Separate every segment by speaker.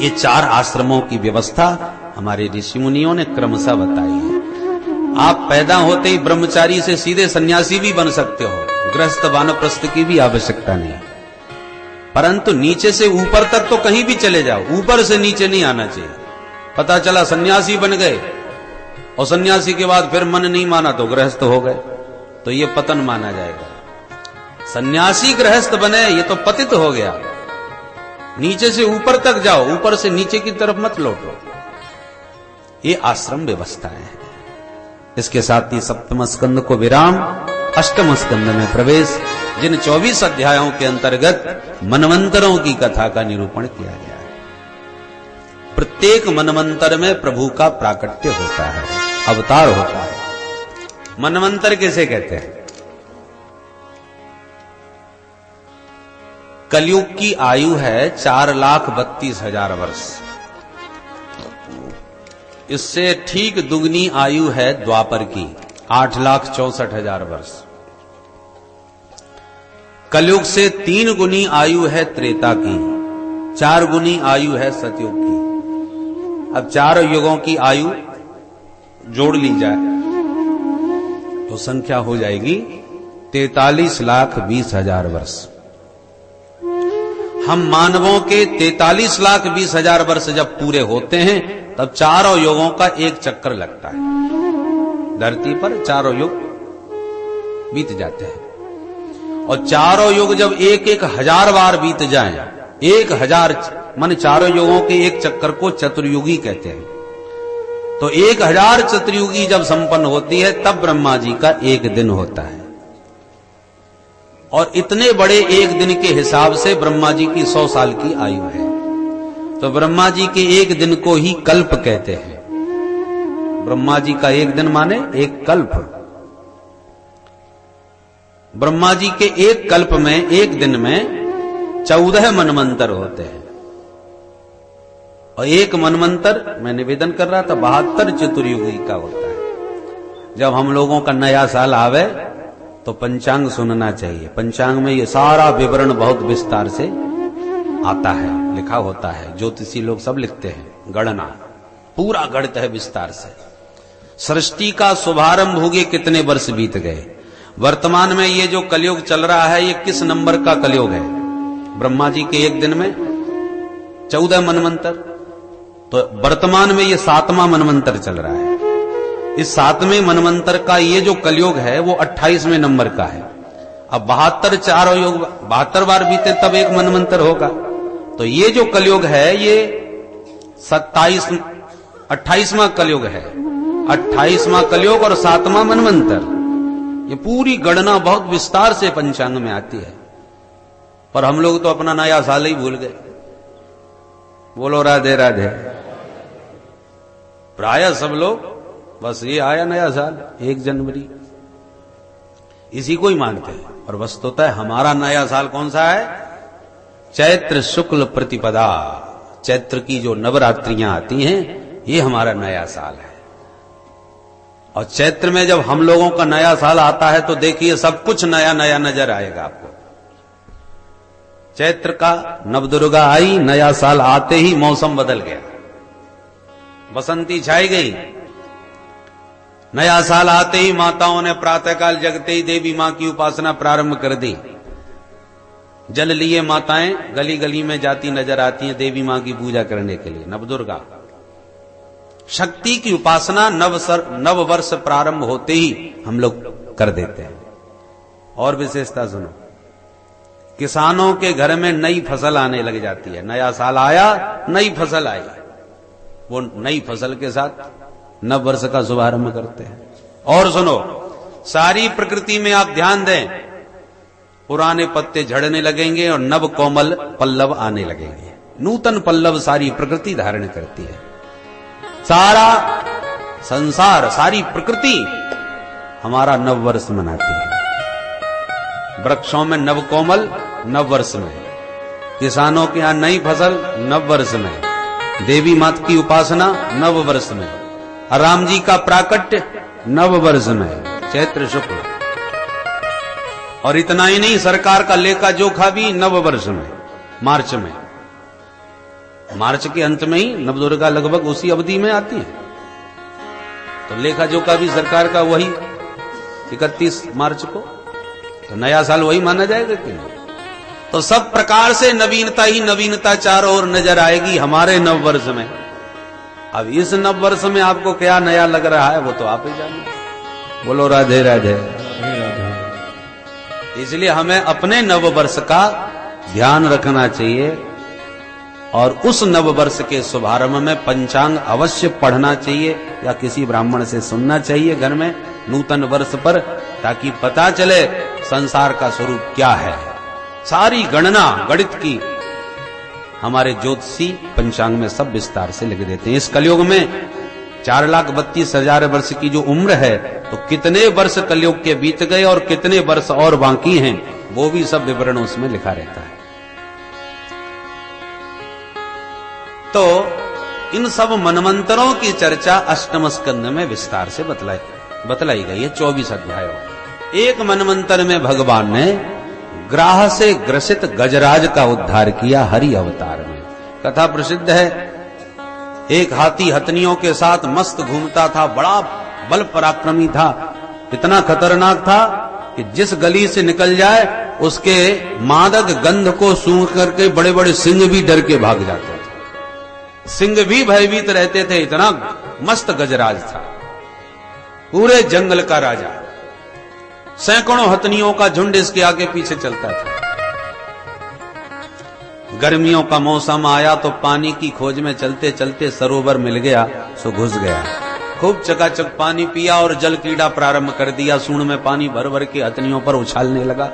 Speaker 1: ये 4 आश्रमों की व्यवस्था हमारे ऋषि मुनियों ने क्रमशः बताई है। आप पैदा होते ही ब्रह्मचारी से सीधे सन्यासी भी बन सकते हो, गृहस्थ वानप्रस्थ की भी आवश्यकता नहीं, परंतु नीचे से ऊपर तक तो कहीं भी चले जाओ, ऊपर से नीचे नहीं आना चाहिए। पता चला सन्यासी बन गए और सन्यासी के बाद फिर मन नहीं माना तो गृहस्थ हो गए, तो ये पतन माना जाएगा। सन्यासी गृहस्थ बने ये तो पतित हो गया। नीचे से ऊपर तक जाओ, ऊपर से नीचे की तरफ मत लौटो। ये आश्रम व्यवस्थाएं हैं। इसके साथ ही 7वें स्कंद को विराम, 8वें स्कंद में प्रवेश, जिन 24 अध्यायों के अंतर्गत मनवंतरों की कथा का निरूपण किया गया है। प्रत्येक मनवंतर में प्रभु का प्राकट्य होता है, अवतार होता है। मनवंतर किसे कहते हैं? कलयुग की आयु है 4,32,000 वर्ष। इससे ठीक दुगनी आयु है द्वापर की, 8,64,000 वर्ष। कलयुग से 3 गुनी आयु है त्रेता की, 4 गुनी आयु है सतयुग की। अब 4 युगों की आयु जोड़ ली जाए तो संख्या हो जाएगी 43,20,000 वर्ष। हम मानवों के 43,20,000 वर्ष जब पूरे होते हैं तब 4 युगों का एक चक्कर लगता है। धरती पर 4 युग बीत जाते हैं और 4 युग जब 1,000 बार बीत जाएं, 1,000 मान 4 युगों के एक चक्कर को चतुर्युगी कहते हैं। तो 1,000 चतुर्युगी जब संपन्न होती है तब ब्रह्मा जी का एक दिन होता है। और इतने बड़े एक दिन के हिसाब से ब्रह्मा जी की 100 साल की आयु है। तो ब्रह्मा जी के एक दिन को ही कल्प कहते हैं। ब्रह्मा जी का एक दिन माने एक कल्प। ब्रह्मा जी के एक कल्प में, एक दिन में 14 मनवंतर होते हैं। और एक मनवंतर मैं निवेदन कर रहा था 72 चतुर्युगी का होता है। जब हम लोगों का नया साल आवे तो पंचांग सुनना चाहिए। पंचांग में ये सारा विवरण बहुत विस्तार से आता है, लिखा होता है। ज्योतिषी लोग सब लिखते हैं, गणना पूरा गणित है विस्तार से। सृष्टि का शुभारंभ हो गए कितने वर्ष बीत गए। वर्तमान में ये जो कलयुग चल रहा है ये किस नंबर का कलयुग है? ब्रह्मा जी के एक दिन में 14 मनवंतर, तो वर्तमान में ये 7वां मनवंतर चल रहा है। इस 7वें मनवंतर का ये जो कलयुग है वो 28वें नंबर का है। अब 72 4 युग 72 बार बीते तब एक मनवंतर होगा। तो ये जो कलयुग है ये 28वां कलयुग है। 28वां कलयुग और 7वां मनवंतर, ये पूरी गणना बहुत विस्तार से पंचांग में आती है। पर हम लोग तो अपना नया साल ही भूल गए। बोलो राधे राधे। प्राय सब लोग बस ये आया नया साल 1 जनवरी, इसी को ही मानते हैं। और वस्तुतः हमारा नया साल कौन सा है? चैत्र शुक्ल प्रतिपदा, चैत्र की जो नवरात्रियां आती हैं ये हमारा नया साल है। और चैत्र में जब हम लोगों का नया साल आता है तो देखिए सब कुछ नया नया नजर आएगा आपको। चैत्र का नवदुर्गा आई, नया साल आते ही मौसम बदल गया, बसंती छाई गई। नया साल आते ही माताओं ने प्रातःकाल जगते ही देवी मां की उपासना प्रारंभ कर दी। जल लिए माताएं गली गली में जाती नजर आती हैं देवी मां की पूजा करने के लिए। नवदुर्गा शक्ति की उपासना नव वर्ष प्रारंभ होते ही हम लोग कर देते हैं। और विशेषता सुनो, किसानों के घर में नई फसल आने लग जाती है। नया साल आया, नई फसल आई, वो नई फसल के साथ नव वर्ष का शुभारंभ करते हैं। और सुनो, सारी प्रकृति में आप ध्यान दें, पुराने पत्ते झड़ने लगेंगे और नव कोमल पल्लव आने लगेंगे। नूतन पल्लव सारी प्रकृति धारण करती है। सारा संसार, सारी प्रकृति हमारा नव वर्ष मनाती है। वृक्षों में नव कोमल नव वर्ष में, किसानों के यहां नई फसल नव वर्ष में, देवी माता की उपासना नव वर्ष में, राम जी का प्राकट्य नव वर्ष में, चैत्र शुक्ल। और इतना ही नहीं, सरकार का लेखा जोखा भी नव वर्ष में, मार्च में। मार्च के अंत में ही नवदुर्गा लगभग उसी अवधि में आती है। तो लेखा जोखा भी सरकार का वही 31 मार्च को, तो नया साल वही माना जाएगा कि नहीं? तो सब प्रकार से नवीनता ही नवीनता चारों ओर नजर आएगी हमारे नव वर्ष में। अब इस नव वर्ष में आपको क्या नया लग रहा है वो तो आप ही जानिए। बोलो राधे राधे। इसलिए हमें अपने नव वर्ष का ध्यान रखना चाहिए और उस नव वर्ष के शुभारंभ में पंचांग अवश्य पढ़ना चाहिए या किसी ब्राह्मण से सुनना चाहिए घर में नूतन वर्ष पर, ताकि पता चले संसार का स्वरूप क्या है। सारी गणना गणित की हमारे ज्योतिषी पंचांग में सब विस्तार से लिख देते हैं। इस कलयुग में 4,32,000 वर्ष की जो उम्र है, तो कितने वर्ष कलयुग के बीत गए और कितने वर्ष और बाकी हैं, वो भी सब विवरण उसमें लिखा रहता है। तो इन सब मनवंतरों की चर्चा अष्टम स्कंद में विस्तार से बतलाई गई है 24 अध्यायों। एक मनवंतर में भगवान ने ग्राह से ग्रसित गजराज का उद्धार किया हरि अवतार में। कथा प्रसिद्ध है, एक हाथी हथनियों के साथ मस्त घूमता था, बड़ा बल पराक्रमी था, इतना खतरनाक था कि जिस गली से निकल जाए उसके मादक गंध को सूंघ करके बड़े बड़े सिंह भी डर के भाग जाते थे। सिंह भी भयभीत रहते थे, इतना मस्त गजराज था, पूरे जंगल का राजा। सैकड़ों हथनियों का झुंड इसके आगे पीछे चलता था। गर्मियों का मौसम आया तो पानी की खोज में चलते चलते सरोवर मिल गया, सो घुस गया। खूब चकाचक पानी पिया और जल कीड़ा प्रारंभ कर दिया। सूंड में पानी भर भर के हथनियों पर उछालने लगा।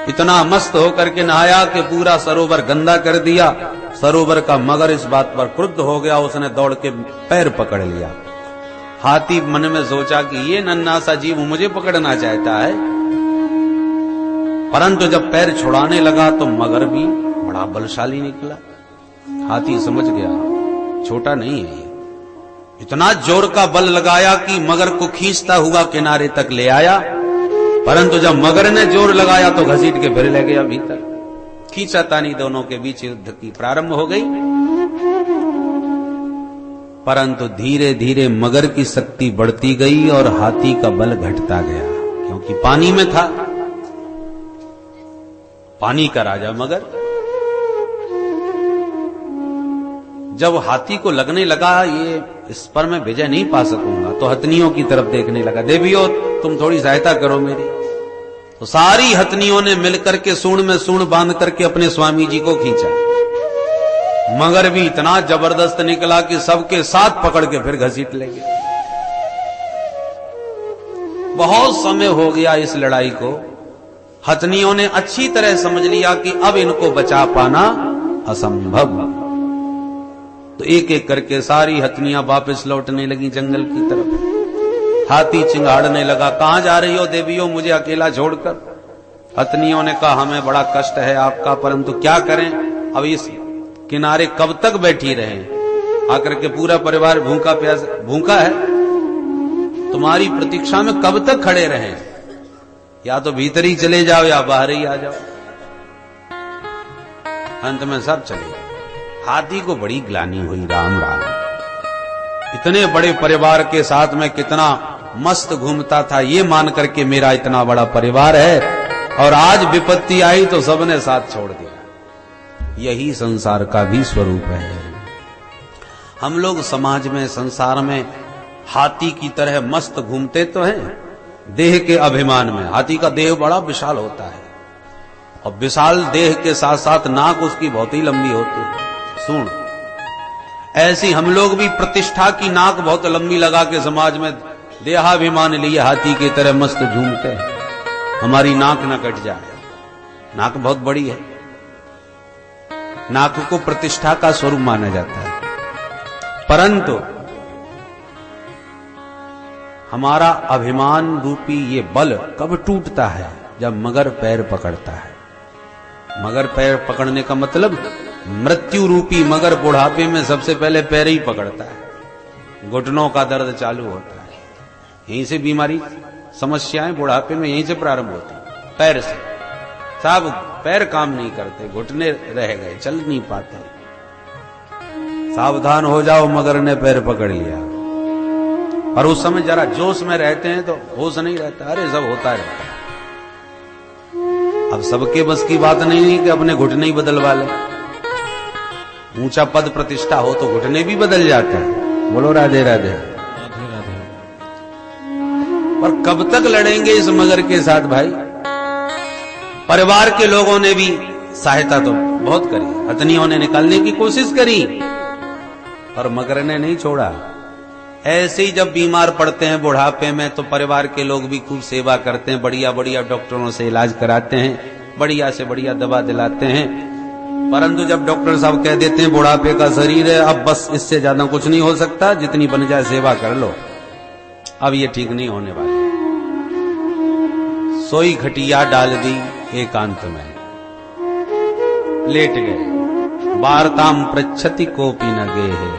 Speaker 1: इतना मस्त होकर के नहाया कि पूरा सरोवर गंदा कर दिया। सरोवर का मगर इस बात पर क्रुद्ध हो गया, उसने दौड़ के पैर पकड़ लिया। हाथी मन में सोचा कि ये नन्हा सा जीव मुझे पकड़ना चाहता है, परंतु जब पैर छुड़ाने लगा तो मगर भी बड़ा बलशाली निकला। हाथी समझ गया छोटा नहीं है ये, इतना जोर का बल लगाया कि मगर को खींचता हुआ किनारे तक ले आया, परंतु जब मगर ने जोर लगाया तो घसीट के फिर ले गया भीतर। खींचातानी दोनों के बीच युद्ध की प्रारंभ हो गई, परंतु धीरे धीरे मगर की शक्ति बढ़ती गई और हाथी का बल घटता गया, क्योंकि पानी में था, पानी का राजा मगर। जब हाथी को लगने लगा ये इस पर मैं विजय नहीं पा सकूंगा, तो हथनियों की तरफ देखने लगा। देवियों तुम थोड़ी सहायता करो मेरी। तो सारी हथनियों ने मिलकर के सूंड में सूंड बांध करके अपने स्वामी जी को खींचा। मगर भी इतना जबरदस्त निकला कि सबके साथ पकड़ के फिर घसीट ले गया। बहुत समय हो गया इस लड़ाई को। हथनियों ने अच्छी तरह समझ लिया कि अब इनको बचा पाना असंभव। तो एक एक करके सारी हथनियां वापस लौटने लगी जंगल की तरफ। हाथी चिंगाड़ने लगा, कहां जा रही हो देवियों, मुझे अकेला छोड़कर। हथनियों ने कहा हमें बड़ा कष्ट है आपका, परंतु क्या करें, अब इस किनारे कब तक बैठी रहें, आकर के पूरा परिवार भूखा है, तुम्हारी प्रतीक्षा में कब तक खड़े रहें, या तो भीतर ही चले जाओ या बाहर ही आ जाओ। अंत में सब चले गए। हाथी को बड़ी ग्लानि हुई, राम राम, इतने बड़े परिवार के साथ में कितना मस्त घूमता था, ये मान करके मेरा इतना बड़ा परिवार है और आज विपत्ति आई तो सबने साथ छोड़ दिया। यही संसार का भी स्वरूप है। हम लोग समाज में संसार में हाथी की तरह मस्त घूमते तो हैं, देह के अभिमान में। हाथी का देह बड़ा विशाल होता है और विशाल देह के साथ साथ नाक उसकी बहुत ही लंबी होती है, सूंड। ऐसी हम लोग भी प्रतिष्ठा की नाक बहुत लंबी लगा के समाज में देहाभिमान लिए हाथी की तरह मस्त झूमते हैं, हमारी नाक न कट जाए। नाक बहुत बड़ी है, नाक को प्रतिष्ठा का स्वरूप माना जाता है, परंतु हमारा अभिमान रूपी ये बल कब टूटता है, जब मगर पैर पकड़ता है। मगर पैर पकड़ने का मतलब मृत्यु रूपी मगर बुढ़ापे में सबसे पहले पैर ही पकड़ता है, घुटनों का दर्द चालू होता है, यहीं से बीमारी समस्याएं बुढ़ापे में यहीं से प्रारंभ होती है, पैर से। साहब पैर काम नहीं करते, घुटने रह गए, चल नहीं पाते। सावधान हो जाओ, मगर ने पैर पकड़ लिया। और उस समय जरा जोश में रहते हैं तो होश नहीं रहता, अरे सब होता रहता है। अब सबके बस की बात नहीं है कि अपने घुटने ही बदलवा ले। ऊंचा पद प्रतिष्ठा हो तो घुटने भी बदल जाते हैं। बोलो राधे राधे। पर कब तक लड़ेंगे इस मगर के साथ भाई? परिवार के लोगों ने भी सहायता तो बहुत करी, हथनियों ने निकालने की कोशिश करी, पर मगर ने नहीं छोड़ा। ऐसे ही जब बीमार पड़ते हैं बुढ़ापे में तो परिवार के लोग भी खूब सेवा करते हैं, बढ़िया बढ़िया डॉक्टरों से इलाज कराते हैं, बढ़िया से बढ़िया दवा दिलाते हैं। परंतु जब डॉक्टर साहब कह देते हैं बुढ़ापे का शरीर है, अब बस इससे ज्यादा कुछ नहीं हो सकता, जितनी बन जाए सेवा कर लो, अब ये ठीक नहीं होने वाली। सोई खटिया डाल दी एकांत में, लेट गए। वार्ताम पृच्छति कोपी न गे है।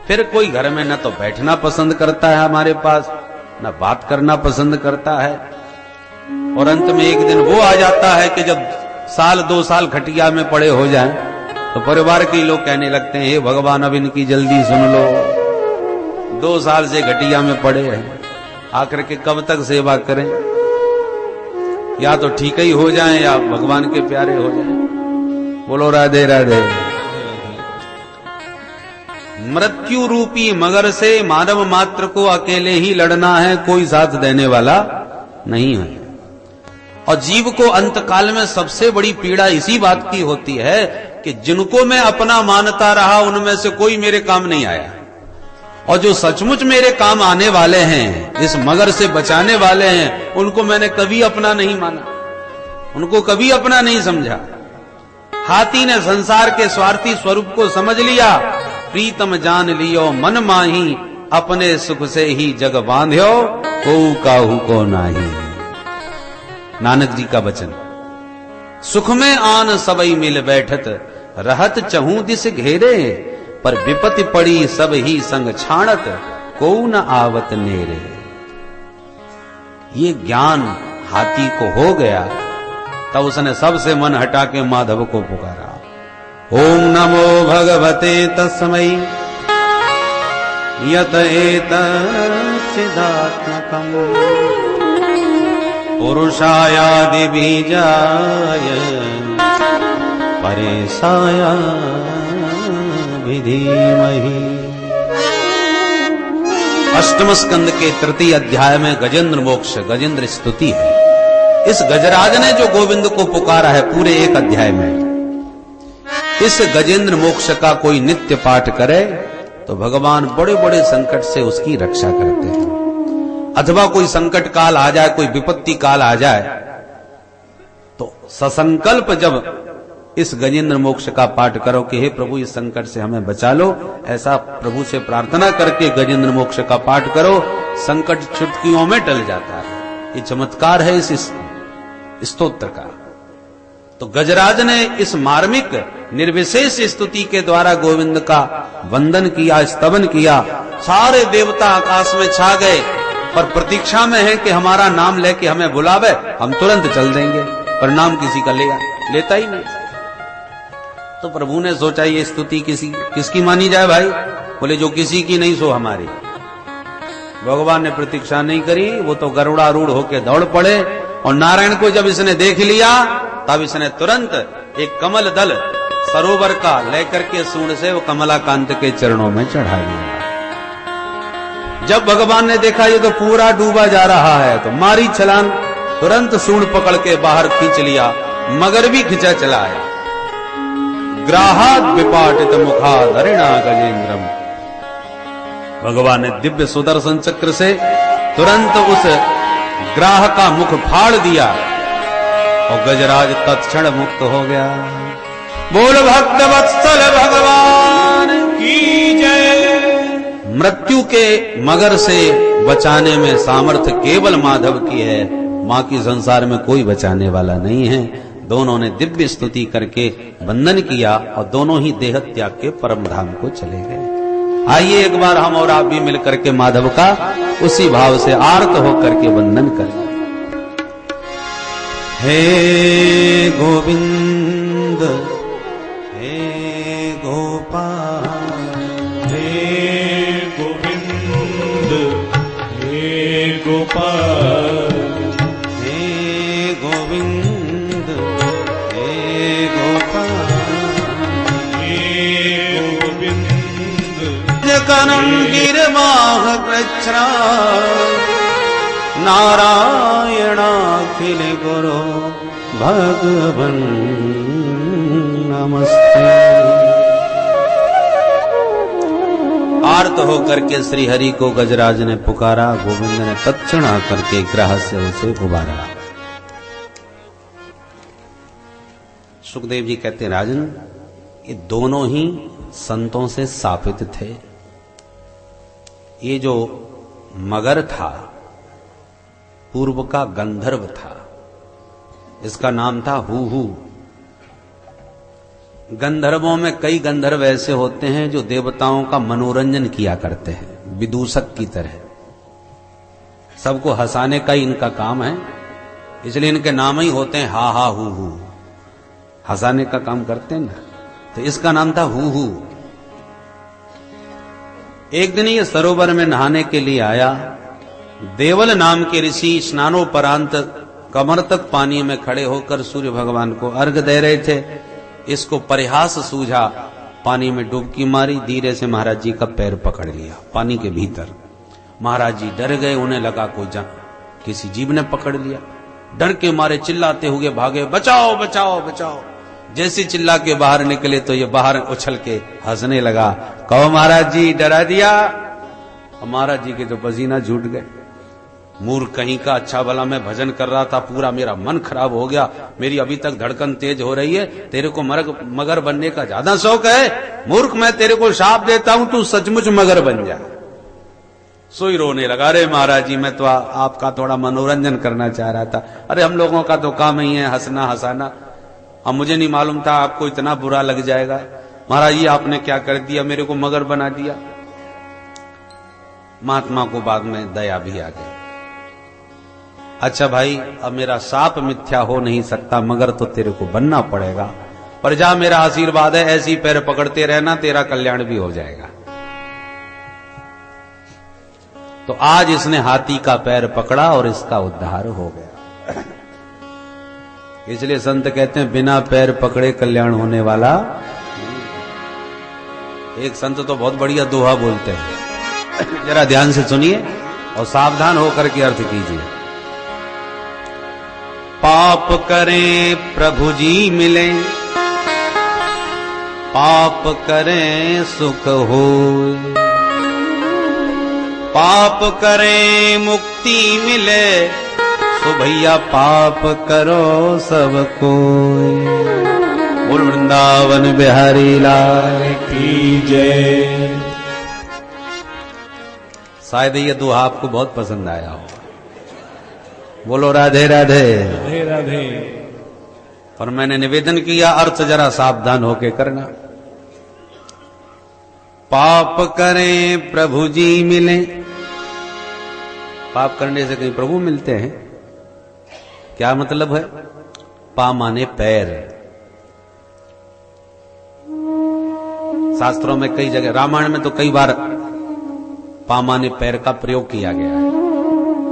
Speaker 1: फिर कोई घर में न तो बैठना पसंद करता है हमारे पास, न बात करना पसंद करता है। और अंत में एक दिन वो आ जाता है कि जब साल 2 साल खटिया में पड़े हो जाएं, तो परिवार के लोग कहने लगते हैं, हे भगवान अब इनकी जल्दी सुन लो, 2 साल से खटिया में पड़े हैं, आकर के कब तक सेवा करें? या तो ठीक ही हो जाएं या भगवान के प्यारे हो जाएं। बोलो राधे राधे। मृत्यु रूपी मगर से मानव मात्र को अकेले ही लड़ना है, कोई साथ देने वाला नहीं है। और जीव को अंतकाल में सबसे बड़ी पीड़ा इसी बात की होती है कि जिनको मैं अपना मानता रहा उनमें से कोई मेरे काम नहीं आया, और जो सचमुच मेरे काम आने वाले हैं, इस मगर से बचाने वाले हैं, उनको मैंने कभी अपना नहीं माना, उनको कभी अपना नहीं समझा। हाथी ने संसार के स्वार्थी स्वरूप को समझ लिया, प्रीतम जान लियो मन माही, अपने सुख से ही जग बांध्यो, को काहू को नाही। नानक जी का वचन। सुख में आन सबई मिल बैठत, रहत चहू दिस घेरे, पर विपत्ति पड़ी सब ही संग छाणत, को न आवत नेरे। ये ज्ञान हाथी को हो गया, तब उसने सबसे मन हटा के माधव को पुकारा। ओम नमो भगवते तस्मै यत एतत् चिदात्मकम् पुरुषायादि बीजाय परेशाय विधीमहि। अष्टम स्कंद के तृतीय अध्याय में गजेंद्र मोक्ष, गजेंद्र स्तुति है। इस गजराज ने जो गोविंद को पुकारा है पूरे एक अध्याय में, इस गजेंद्र मोक्ष का कोई नित्य पाठ करे तो भगवान बड़े बड़े संकट से उसकी रक्षा करते हैं। अथवा कोई संकट काल आ जाए, कोई विपत्ति काल आ जाए, तो ससंकल्प जब इस गजेंद्र मोक्ष का पाठ करो कि हे प्रभु इस संकट से हमें बचा लो, ऐसा प्रभु से प्रार्थना करके गजेंद्र मोक्ष का पाठ करो, संकट चुटकियों में टल जाता है। ये चमत्कार है इस स्तोत्र का। तो गजराज ने इस मार्मिक निर्विशेष स्तुति के द्वारा गोविंद का वंदन किया, स्तवन किया। सारे देवता आकाश में छा गए, पर प्रतीक्षा में है कि हमारा नाम लेके हमें बुलावे, हम तुरंत चल देंगे, पर नाम किसी का लेता ही नहीं। तो प्रभु ने सोचा ये स्तुति किसकी मानी जाए भाई? बोले जो किसी की नहीं सो हमारी। भगवान ने प्रतीक्षा नहीं करी, वो तो गरुड़ारूढ़ होके दौड़ पड़े, और नारायण को जब इसने देख लिया तब इसने तुरंत एक कमल दल सरोवर का लेकर के सूंड से वो कमलाकांत के चरणों में चढ़ा दिया। जब भगवान ने देखा ये तो पूरा डूबा जा रहा है, तो मारी छलांग, तुरंत सूंड पकड़ के बाहर खींच लिया, मगर भी खिंचा चला आया। ग्राहात विपाटित मुखाधरिणा गजेंद्रम। भगवान ने दिव्य सुदर्शन चक्र से तुरंत उस ग्राह का मुख फाड़ दिया और गजराज तत्क्षण मुक्त हो गया। बोल भक्त वत्सल भगवान की जय। मृत्यु के मगर से बचाने में सामर्थ्य केवल माधव की है, बाकी संसार में कोई बचाने वाला नहीं है। दोनों ने दिव्य स्तुति करके वंदन किया और दोनों ही देह त्याग के परम धाम को चले गए। आइए एक बार हम और आप भी मिलकर के माधव का उसी भाव से आर्त होकर के वंदन करें। हे गोविंद हे गोपाल
Speaker 2: हे गोविंद हे गोपाल,
Speaker 1: हे गोविंद हे गोपाल,
Speaker 2: हे गोविंद
Speaker 1: कनम गिरवाह कृच्छ्रा नारायणाखिल गुरु भगवन नमस्ते। आर्त होकर के श्री हरि को गजराज ने पुकारा। गोविंद ने तत्क्षण आकर के ग्रह से उसे उबारा। सुखदेव जी कहते हैं, राजन ये दोनों ही संतों से स्थापित थे। ये जो मगर था पूर्व का गंधर्व था, इसका नाम था हूहू। गंधर्वों में कई गंधर्व ऐसे होते हैं जो देवताओं का मनोरंजन किया करते हैं, विदूषक की तरह। सबको हंसाने का ही इनका काम है, इसलिए इनके नाम ही होते हैं हा हा हू हू। हंसाने का काम करते हैं ना, तो इसका नाम था हूहू। एक दिन ये सरोवर में नहाने के लिए आया। देवल नाम के ऋषि स्नानोपरांत कमर तक पानी में खड़े होकर सूर्य भगवान को अर्घ दे रहे थे। इसको परिहास सूझा, पानी में डुबकी मारी, धीरे से महाराज जी का पैर पकड़ लिया पानी के भीतर। महाराज जी डर गए, उन्हें लगा कोई किसी जीव ने पकड़ लिया। डर के मारे चिल्लाते हुए भागे, बचाओ बचाओ बचाओ। जैसे चिल्ला के बाहर निकले तो ये बाहर उछल के हंसने लगा। कहो महाराज जी डरा दिया। महाराज जी के तो पसीना छूट गए। मूर्ख कहीं का, अच्छा भला मैं भजन कर रहा था, पूरा मेरा मन खराब हो गया, मेरी अभी तक धड़कन तेज हो रही है, तेरे को मगर बनने का ज्यादा शौक है। मूर्ख मैं तेरे को शाप देता हूं, तू सचमुच मगर बन जा। सोई रोने लगा। अरे महाराज जी मैं तो आपका थोड़ा मनोरंजन करना चाह रहा था। अरे हम लोगों का तो काम ही है हंसना हंसाना, अब मुझे नहीं मालूम था आपको इतना बुरा लग जाएगा। महाराज जी आपने क्या कर दिया, मेरे को मगर बना दिया। महात्मा को बाद में दया भी आ गई। अच्छा भाई अब मेरा साप मिथ्या हो नहीं सकता, मगर तो तेरे को बनना पड़ेगा। पर जा, मेरा आशीर्वाद है, ऐसी पैर पकड़ते रहना, तेरा कल्याण भी हो जाएगा। तो आज इसने हाथी का पैर पकड़ा और इसका उद्धार हो गया। इसलिए संत कहते हैं बिना पैर पकड़े कल्याण होने वाला। एक संत तो बहुत बढ़िया दोहा बोलते हैं, जरा ध्यान से सुनिए और सावधान होकर के अर्थ कीजिए। पाप करें प्रभु जी मिले, पाप करें सुख होए। पाप करें मुक्ति मिले, तो भैया पाप करो सब कोई। बोल वृंदावन बिहारी लाल
Speaker 2: की जय।
Speaker 1: शायद ये दोहा आपको बहुत पसंद आया हो। बोलो राधे राधे
Speaker 2: राधे राधे।
Speaker 1: और मैंने निवेदन किया अर्थ जरा सावधान होके करना। पाप करें प्रभु जी मिले। पाप करने से कहीं प्रभु मिलते हैं? क्या मतलब है? पा माने पैर। शास्त्रों में कई जगह, रामायण में तो कई बार पा माने पैर का प्रयोग किया गया है।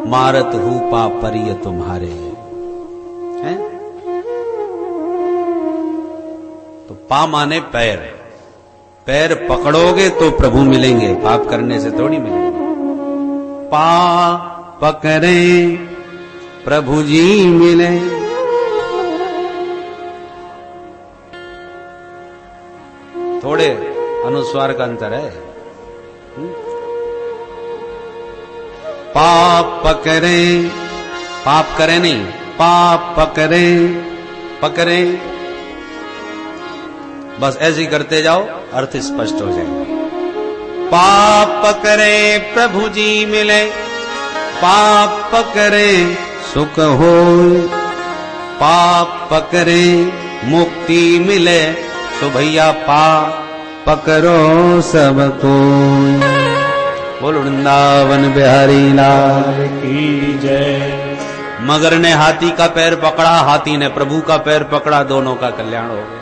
Speaker 1: मारत हूं पा परिय तुम्हारे, हैं? तो पा माने पैर। पैर पकड़ोगे तो प्रभु मिलेंगे, पाप करने से थोड़ी मिलेंगे। पा पकड़े प्रभु जी मिले। थोड़े अनुस्वार का अंतर है। पाप पकड़े, पाप करे नहीं, पाप पकड़े, पकड़े, बस ऐसे ही करते जाओ, अर्थ स्पष्ट हो जाएगा। पाप पकड़े प्रभु जी मिले, पाप पकड़े सुख हो, पाप पकड़े मुक्ति मिले, तो भैया पाप पकड़ो सबको। बोल वृंदावन बिहारी लाल
Speaker 2: की जय।
Speaker 1: मगर ने हाथी का पैर पकड़ा, हाथी ने प्रभु का पैर पकड़ा, दोनों का कल्याण हो गया।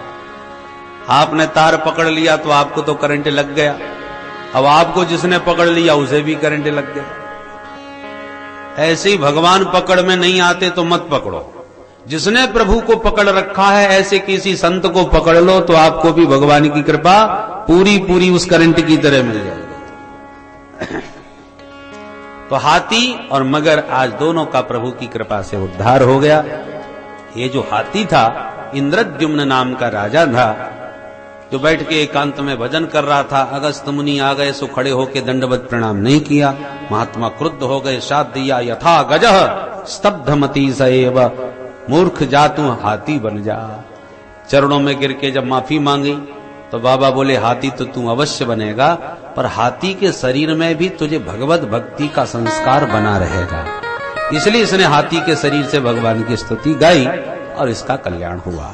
Speaker 1: आपने तार पकड़ लिया तो आपको तो करंट लग गया, अब आपको जिसने पकड़ लिया उसे भी करंट लग गया। ऐसे ही भगवान पकड़ में नहीं आते तो मत पकड़ो। जिसने प्रभु को पकड़ रखा है ऐसे किसी संत को पकड़ लो तो आपको भी भगवान की कृपा पूरी पूरी उस करंट की तरह मिल जाएगी। तो हाथी और मगर आज दोनों का प्रभु की कृपा से उद्धार हो गया। ये जो हाथी था इंद्रद्युम्न नाम का राजा था, जो बैठ के एकांत में भजन कर रहा था। अगस्त मुनि आ गए सो खड़े होके दंडवत प्रणाम नहीं किया। महात्मा क्रुद्ध हो गए, शाप दिया यथा गजह स्तब्धमति सएव, मूर्ख जा तू हाथी बन जा। चरणों में गिर के जब माफी मांगी तो बाबा बोले हाथी तो तू अवश्य बनेगा, पर हाथी के शरीर में भी तुझे भगवत भक्ति का संस्कार बना रहेगा। इसलिए इसने हाथी के शरीर से भगवान की स्तुति गाई और इसका कल्याण हुआ।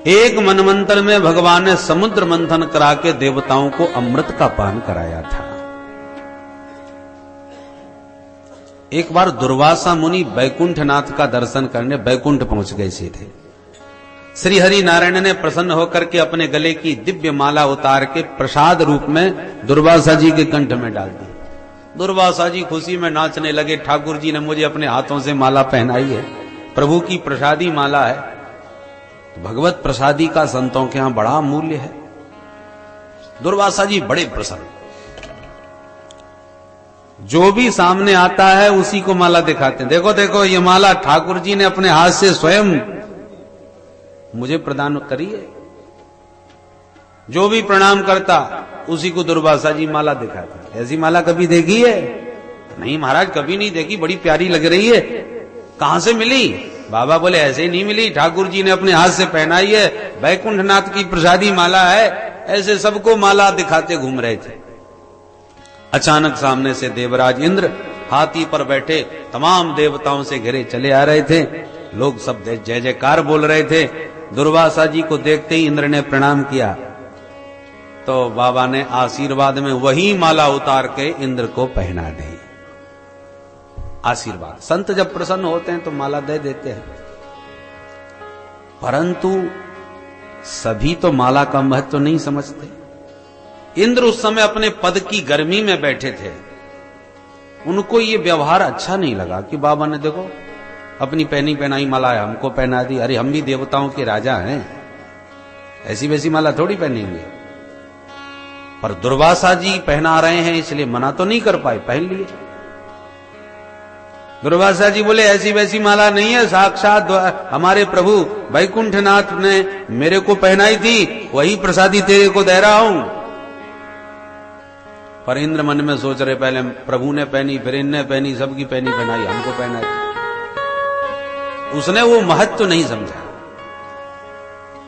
Speaker 1: एक मनवंतर में भगवान ने समुद्र मंथन करा के देवताओं को अमृत का पान कराया था। एक बार दुर्वासा मुनि बैकुंठनाथ का दर्शन करने बैकुंठ पहुंच गए थे। श्री हरि नारायण ने प्रसन्न होकर के अपने गले की दिव्य माला उतार के प्रसाद रूप में दुर्वासा जी के कंठ में डाल दी। दुर्वासा जी खुशी में नाचने लगे, ठाकुर जी ने मुझे अपने हाथों से माला पहनाई है, प्रभु की प्रसादी माला है। तो भगवत प्रसादी का संतों के यहां बड़ा मूल्य है। दुर्वासा जी बड़े प्रसन्न, जो भी सामने आता है उसी को माला दिखाते हैं। देखो देखो ये माला ठाकुर जी ने अपने हाथ से स्वयं मुझे प्रदान करी है। जो भी प्रणाम करता उसी को दुर्वासा जी माला दिखाते। ऐसी माला कभी देखी है? नहीं महाराज, कभी नहीं देखी, बड़ी प्यारी लग रही है। कहां से मिली? बाबा बोले ऐसे ही नहीं मिली, ठाकुर जी ने अपने हाथ से पहनाई है, बैकुंठनाथ की प्रसादी माला है। ऐसे सबको माला दिखाते घूम रहे थे। अचानक सामने से देवराज इंद्र हाथी पर बैठे तमाम देवताओं से घिरे चले आ रहे थे। लोग सब जय जयकार बोल रहे थे। दुर्वासा जी को देखते ही इंद्र ने प्रणाम किया तो बाबा ने आशीर्वाद में वही माला उतार के इंद्र को पहना दी। आशीर्वाद, संत जब प्रसन्न होते हैं तो माला दे देते हैं, परंतु सभी तो माला का महत्व नहीं समझते। इंद्र उस समय अपने पद की गर्मी में बैठे थे। उनको ये व्यवहार अच्छा नहीं लगा कि बाबा ने देखो अपनी पहनी पहनाई माला है हमको पहना दी। अरे हम भी देवताओं के राजा हैं, ऐसी वैसी माला थोड़ी पहनेंगे। पर दुर्वासा जी पहना रहे हैं इसलिए मना तो नहीं कर पाए, पहन लिए। दुर्वासा जी बोले ऐसी वैसी माला नहीं है, साक्षात हमारे प्रभु बैकुंठनाथ ने मेरे को पहनाई थी, वही प्रसादी तेरे को दे रहा हूं। पर इंद्र मन में सोच रहे पहले प्रभु ने पहनी, फिर इनने पहनी, सबकी पहनी पहनाई, हमको पहनाई। उसने वो महत्व नहीं समझा।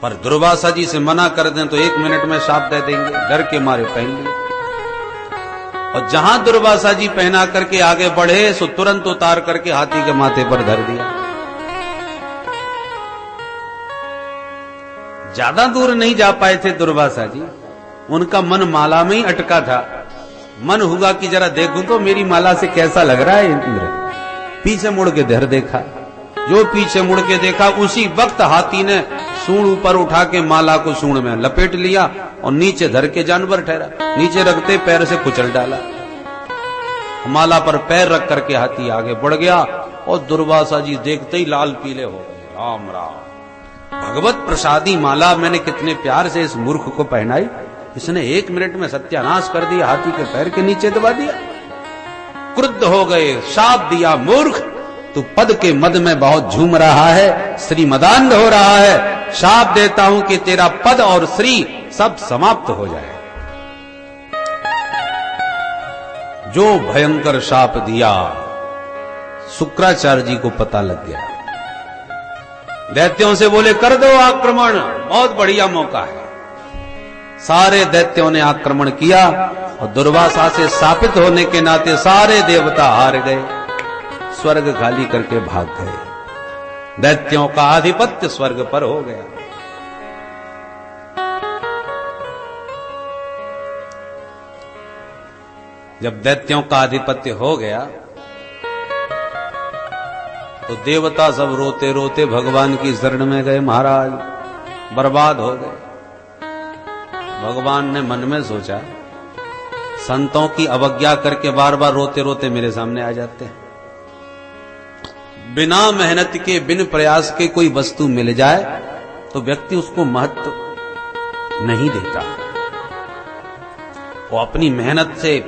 Speaker 1: पर दुर्वासा जी से मना कर दें तो 1 मिनट में शाप दे देंगे, डर के मारे पहन लिए। और जहां दुर्वासा जी पहना करके आगे बढ़े सो तुरंत उतार करके हाथी के माथे पर धर दिया। ज्यादा दूर नहीं जा पाए थे दुर्वासा जी, उनका मन माला में ही अटका था। मन हुआ कि जरा देखूं तो मेरी माला से कैसा लग रहा है इंद्र। पीछे मुड़ के धर देखा, जो पीछे मुड़ के देखा उसी वक्त हाथी ने सूंड ऊपर उठा के माला को सूंड में लपेट लिया और नीचे धर के जानवर ठहरा। नीचे रखते पैर से कुचल डाला। माला पर पैर रख करके हाथी आगे बढ़ गया और दुर्वासा जी देखते ही लाल पीले हो गए। राम राम, भगवत प्रसादी माला मैंने कितने प्यार से इस मूर्ख को पहनाई, इसने 1 मिनट में सत्यानाश कर दिया, हाथी के पैर के नीचे दबा दिया। क्रुद्ध हो गए, शाप दिया, मूर्ख तू पद के मद में बहुत झूम रहा है, श्री मदान्ध हो रहा है। शाप देता हूं कि तेरा पद और श्री सब समाप्त हो जाए। जो भयंकर शाप दिया शुक्राचार्य जी को पता लग गया। दैत्यों से बोले कर दो आक्रमण, बहुत बढ़िया मौका है। सारे दैत्यों ने आक्रमण किया और दुर्वासा से शापित होने के नाते सारे देवता हार गए, स्वर्ग खाली करके भाग गए। दैत्यों का आधिपत्य स्वर्ग पर हो गया। जब दैत्यों का आधिपत्य हो गया तो देवता सब रोते रोते भगवान की शरण में गए। महाराज बर्बाद हो गए। भगवान ने मन में सोचा, संतों की अवज्ञा करके बार बार रोते रोते मेरे सामने आ जाते हैं। बिना मेहनत के, बिन प्रयास के कोई वस्तु मिल जाए तो व्यक्ति उसको महत्व नहीं देता। वो अपनी मेहनत से,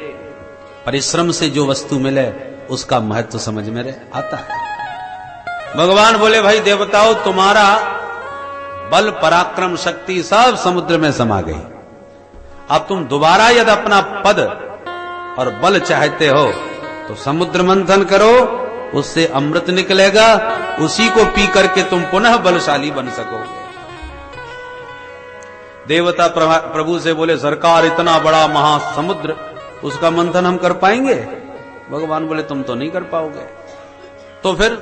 Speaker 1: परिश्रम से जो वस्तु मिले उसका महत्व समझ में आता है। भगवान बोले, भाई देवताओं, तुम्हारा बल, पराक्रम, शक्ति सब समुद्र में समा गई। अब तुम दोबारा यदि अपना पद और बल चाहते हो तो समुद्र मंथन करो, उससे अमृत निकलेगा, उसी को पी करके तुम पुनः बलशाली बन सकोगे। देवता प्रभु से बोले, सरकार इतना बड़ा महासमुद्र, उसका मंथन हम कर पाएंगे? भगवान बोले, तुम तो नहीं कर पाओगे। तो फिर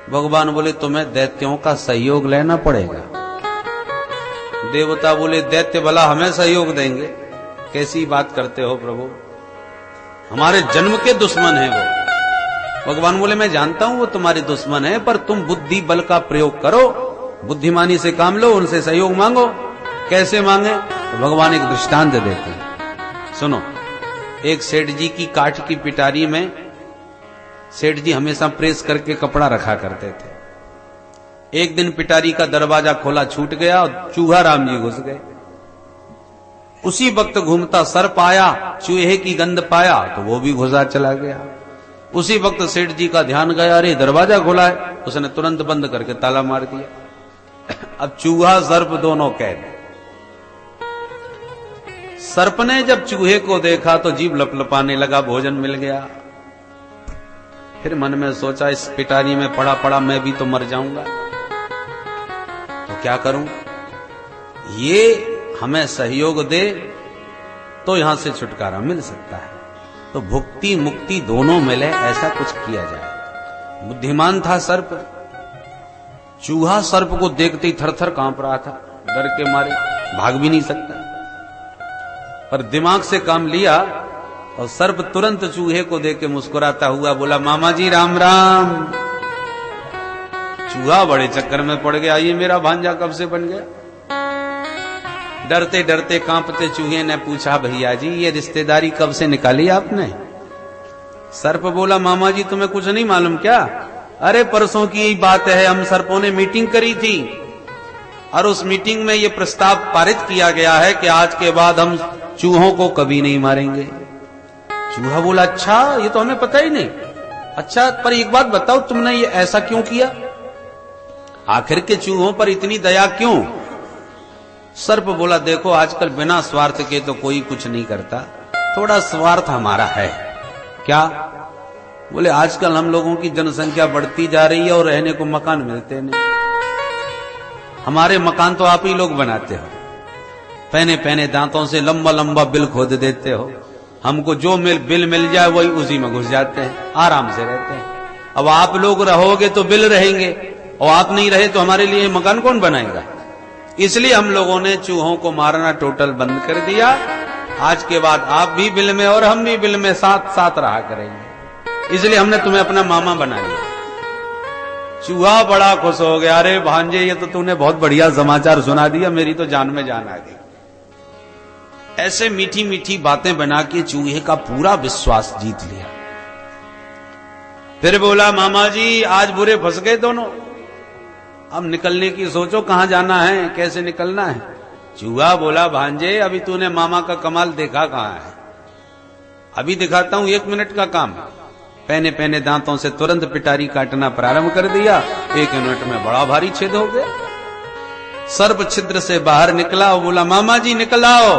Speaker 1: भगवान बोले, तुम्हें दैत्यों का सहयोग लेना पड़ेगा। देवता बोले, दैत्य भला हमें सहयोग देंगे? कैसी बात करते हो प्रभु, हमारे जन्म के दुश्मन हैं वो। भगवान बोले, मैं जानता हूं वो तुम्हारे दुश्मन है, पर तुम बुद्धि बल का प्रयोग करो, बुद्धिमानी से काम लो, उनसे सहयोग मांगो। कैसे मांगे? तो भगवान एक दृष्टांत देते हैं, सुनो। एक सेठ जी की काठ की पिटारी में सेठ जी हमेशा प्रेस करके कपड़ा रखा करते थे। एक दिन पिटारी का दरवाजा खोला, छूट गया और चूहा राम जी घुस गए। उसी वक्त घूमता सर्प आया, चूहे की गंध पाया तो वो भी घुसा चला गया। उसी वक्त सेठ जी का ध्यान गया, अरे दरवाजा खोला है, उसने तुरंत बंद करके ताला मार दिया। अब चूहा सर्प दोनों कैद। सर्प ने जब चूहे को देखा तो जीभ लपलपाने लगा, भोजन मिल गया। फिर मन में सोचा, इस पिटारी में पड़ा पड़ा मैं भी तो मर जाऊंगा, तो क्या करूं? ये हमें सहयोग दे तो यहां से छुटकारा मिल सकता है। तो भुक्ति मुक्ति दोनों मिले, ऐसा कुछ किया जाए। बुद्धिमान था सर्प। चूहा सर्प को देखते ही थर-थर कांप रहा था, डर के मारे भाग भी नहीं सकता। पर दिमाग से काम लिया और सर्प तुरंत चूहे को देख के मुस्कुराता हुआ बोला, मामा जी राम राम। चूहा बड़े चक्कर में पड़ गया, ये मेरा भांजा कब से बन गया? डरते डरते कांपते चूहे ने पूछा, भैया जी ये रिश्तेदारी कब से निकाली आपने? सर्प बोला, मामा जी तुम्हें कुछ नहीं मालूम क्या? अरे परसों की यही बात है, हम सर्पों ने मीटिंग करी थी और उस मीटिंग में ये प्रस्ताव पारित किया गया है कि आज के बाद हम चूहों को कभी नहीं मारेंगे। चूहा बोला, अच्छा ये तो हमें पता ही नहीं। अच्छा पर एक बात बताओ, तुमने ये ऐसा क्यों किया? आखिर के चूहों पर इतनी दया क्यों? सर्प बोला, देखो आजकल बिना स्वार्थ के तो कोई कुछ नहीं करता, थोड़ा स्वार्थ हमारा है। क्या? बोले, आजकल हम लोगों की जनसंख्या बढ़ती जा रही है और रहने को मकान मिलते नहीं। हमारे मकान तो आप ही लोग बनाते हो, पहने पहने दांतों से लंबा लंबा बिल खोद देते हो। हमको जो बिल मिल जाए वही उसी में घुस जाते हैं, आराम से रहते हैं। अब आप लोग रहोगे तो बिल रहेंगे, और आप नहीं रहे तो हमारे लिए मकान कौन बनाएगा? इसलिए हम लोगों ने चूहों को मारना टोटल बंद कर दिया। आज के बाद आप भी बिल में और हम भी बिल में साथ साथ रहा करेंगे, इसलिए हमने तुम्हें अपना मामा बना लिया। चूहा बड़ा खुश हो गया, अरे भांजे ये तो तूने बहुत बढ़िया समाचार सुना दिया, मेरी तो जान में जान आ गई। ऐसे मीठी मीठी बातें बना के चूहे का पूरा विश्वास जीत लिया। फिर बोला, मामा जी आज बुरे फंस गए दोनों, अब निकलने की सोचो, कहां जाना है, कैसे निकलना है? चूहा बोला, भांजे अभी तूने मामा का कमाल देखा कहां है, अभी दिखाता हूं, 1 मिनट का काम। पहने पहने दांतों से तुरंत पिटारी काटना प्रारंभ कर दिया। 1 मिनट में बड़ा भारी छेद हो गया। सर्प छिद्र से बाहर निकला और बोला, मामा जी निकल आओ।